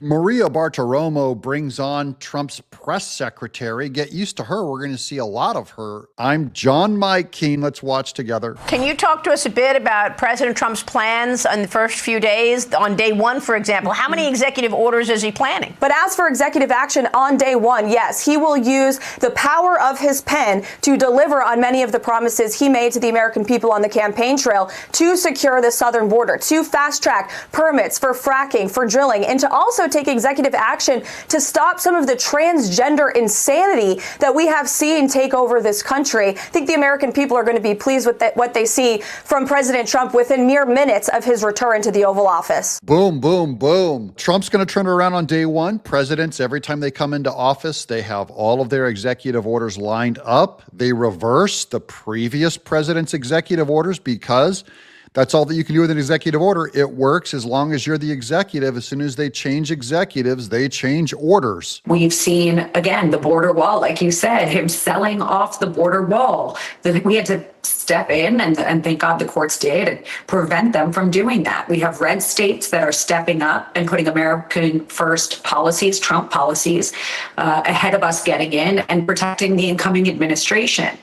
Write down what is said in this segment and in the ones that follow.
Maria Bartiromo brings on Trump's press secretary. Get used to her. We're going to see a lot of her. I'm John Mike Keene. Let's watch together. Can you talk to us a bit about President Trump's plans on the first few days? On day one, for example, how many executive orders is he planning? But as for executive action on day one, yes, he will use the power of his pen to deliver on many of the promises he made to the American people on the campaign trail to secure the southern border, to fast track permits for fracking, for drilling, and to also take executive action to stop some of the transgender insanity that we have seen take over this country. I think the American people are going to be pleased with what they see from President Trump within mere minutes of his return to the Oval Office. Boom, boom, boom. Trump's going to turn it around on day one. Presidents, every time they come into office, they have all of their executive orders lined up. They reverse the previous president's executive orders because that's all that you can do with an executive order. It works as long as you're the executive. As soon as they change executives, they change orders. We've seen, again, the border wall, like you said, him selling off the border wall. We had to step in, and thank God the courts did, and prevent them from doing that. We have red states that are stepping up and putting American first policies, Trump policies, ahead of us getting in and protecting the incoming administration.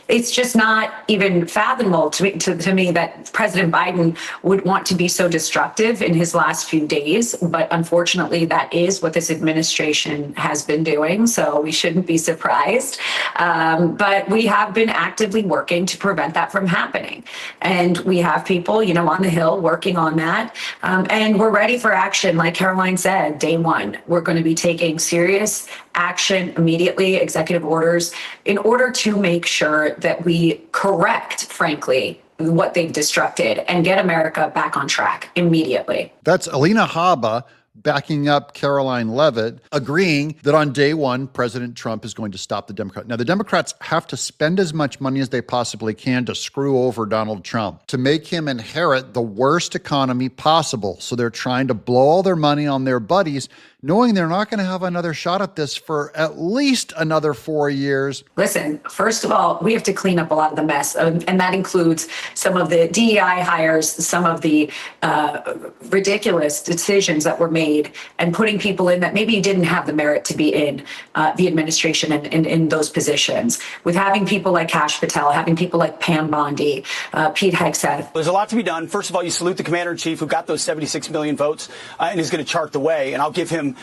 It's just not even fathomable to me that President Biden would want to be so destructive in his last few days. But unfortunately, that is what this administration has been doing. So we shouldn't be surprised. But we have been actively working to prevent that from happening. And we have people, on the Hill working on that. And we're ready for action. Like Caroline said, day one, we're going to be taking serious action immediately, executive orders, in order to make sure that we correct, frankly, what they've destructed and get America back on track immediately. That's Alina Habba backing up Caroline Leavitt, agreeing that on day one, President Trump is going to stop the Democrats. Now, the Democrats have to spend as much money as they possibly can to screw over Donald Trump, to make him inherit the worst economy possible. So they're trying to blow all their money on their buddies, knowing they're not going to have another shot at this for at least another 4 years. Listen, first of all, we have to clean up a lot of the mess, and that includes some of the DEI hires, some of the ridiculous decisions that were made, and putting people in that maybe didn't have the merit to be in the administration and in those positions. With having people like Kash Patel, having people like Pam Bondi, Pete Hegseth. There's a lot to be done. First of all, you salute the commander-in-chief who got those 76 million votes and is going to chart the way, and I'll give him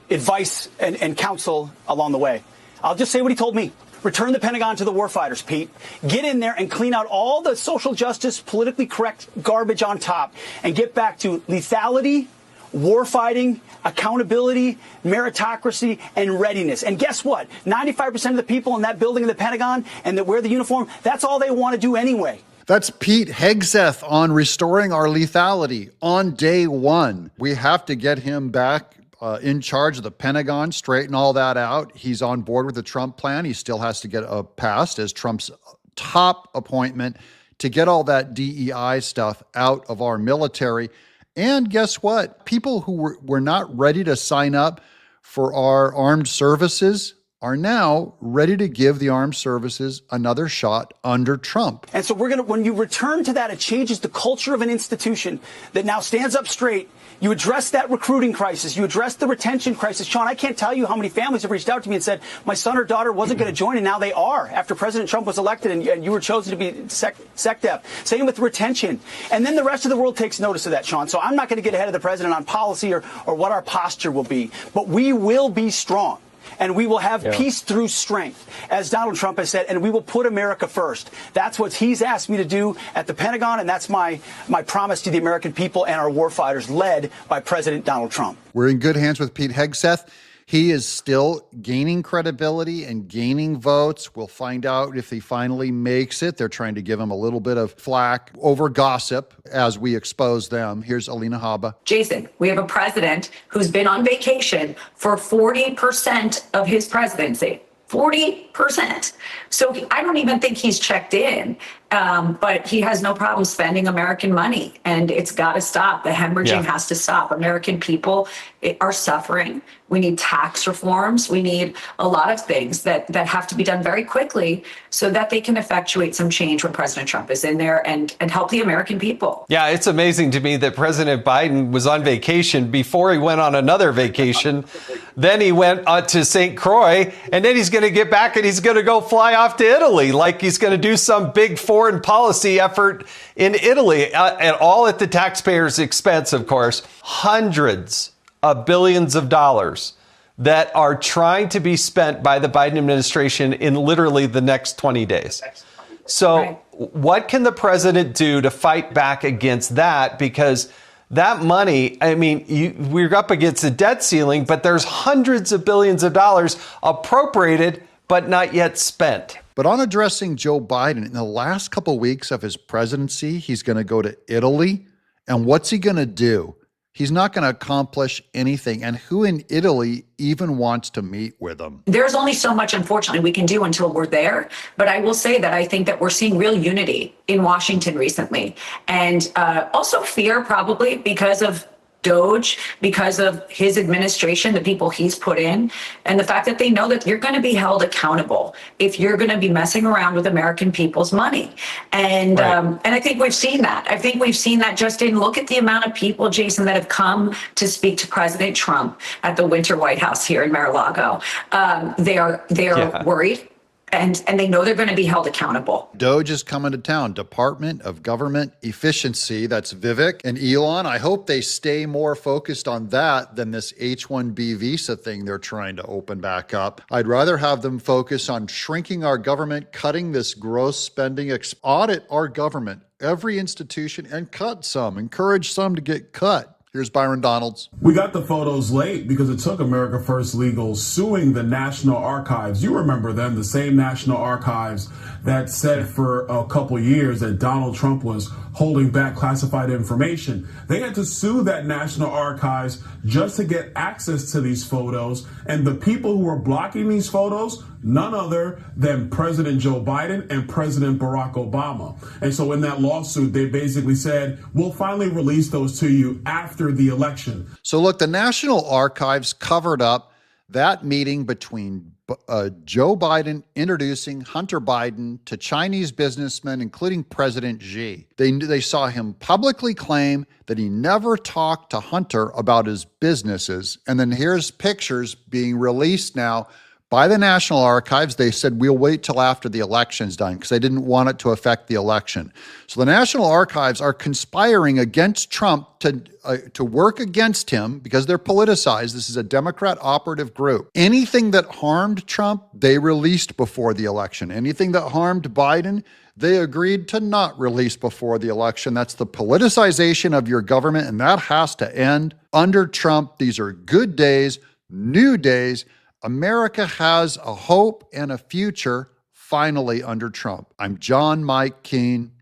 advice and counsel along the way. I'll just say what he told me. Return the Pentagon to the warfighters, Pete. Get in there and clean out all the social justice, politically correct garbage on top and get back to lethality, warfighting, accountability, meritocracy, and readiness. And guess what? 95% of the people in that building in the Pentagon and that wear the uniform, that's all they want to do anyway. That's Pete Hegseth on restoring our lethality on day one. We have to get him back in charge of the Pentagon, straighten all that out. He's on board with the Trump plan. He still has to get passed as Trump's top appointment to get all that DEI stuff out of our military. And guess what? People who were not ready to sign up for our armed services are now ready to give the armed services another shot under Trump. And so when you return to that, it changes the culture of an institution that now stands up straight. You address that recruiting crisis. You address the retention crisis. Sean, I can't tell you how many families have reached out to me and said, my son or daughter wasn't going to join, and now they are after President Trump was elected and you were chosen to be SecDef. Same with retention. And then the rest of the world takes notice of that, Sean. So I'm not going to get ahead of the president on policy or what our posture will be. But we will be strong. And we will have peace through strength, as Donald Trump has said, and we will put America first. That's what he's asked me to do at the Pentagon, and that's my promise to the American people and our warfighters, led by President Donald Trump. We're in good hands with Pete Hegseth. He is still gaining credibility and gaining votes. We'll find out if he finally makes it. They're trying to give him a little bit of flack over gossip as we expose them. Here's Alina Habba. Jason, we have a president who's been on vacation for 40% of his presidency. 40%. So I don't even think he's checked in. But he has no problem spending American money, and it's got to stop. The hemorrhaging has to stop. American people are suffering. We need tax reforms. We need a lot of things that have to be done very quickly so that they can effectuate some change when President Trump is in there and help the American people. Yeah, it's amazing to me that President Biden was on vacation before he went on another vacation. Then he went to St. Croix, and then he's going to get back and he's going to go fly off to Italy like he's going to do some big foreign policy effort in Italy, and all at the taxpayers' expense, of course. Hundreds of billions of dollars that are trying to be spent by the Biden administration in literally the next 20 days. So what can the president do to fight back against that? Because that money, I mean, we're up against a debt ceiling, but there's hundreds of billions of dollars appropriated, but not yet spent. But on addressing Joe Biden, in the last couple of weeks of his presidency, he's going to go to Italy. And what's he going to do? He's not going to accomplish anything. And who in Italy even wants to meet with him? There's only so much, unfortunately, we can do until we're there. But I will say that I think that we're seeing real unity in Washington recently. And also fear, probably because of Doge, because of his administration, the people he's put in, and the fact that they know that you're going to be held accountable if you're going to be messing around with American people's money. And and I think we've seen that. I think we've seen that just in look at the amount of people, Jason, that have come to speak to President Trump at the Winter White House here in Mar-a-Lago. They are worried. And they know they're going to be held accountable. Doge is coming to town. Department of Government Efficiency. That's Vivek and Elon. I hope they stay more focused on that than this H-1B visa thing they're trying to open back up. I'd rather have them focus on shrinking our government, cutting this gross spending, audit our government, every institution, and cut some. Encourage some to get cut. Here's Byron Donalds. We got the photos late because it took America First Legal suing the National Archives. You remember them, the same National Archives that said for a couple years that Donald Trump was holding back classified information. They had to sue that National Archives just to get access to these photos. And the people who were blocking these photos, none other than President Joe Biden and President Barack Obama. And so in that lawsuit, they basically said, we'll finally release those to you after the election. So look, the National Archives covered up that meeting between Joe Biden introducing Hunter Biden to Chinese businessmen, including President Xi. They saw him publicly claim that he never talked to Hunter about his businesses. And then here's pictures being released now by the National Archives. They said, we'll wait till after the election's done because they didn't want it to affect the election. So the National Archives are conspiring against Trump to work against him because they're politicized. This is a Democrat operative group. Anything that harmed Trump, they released before the election. Anything that harmed Biden, they agreed to not release before the election. That's the politicization of your government, and that has to end. Under Trump, these are good days, new days. America has a hope and a future finally under Trump. I'm John Mike Keene.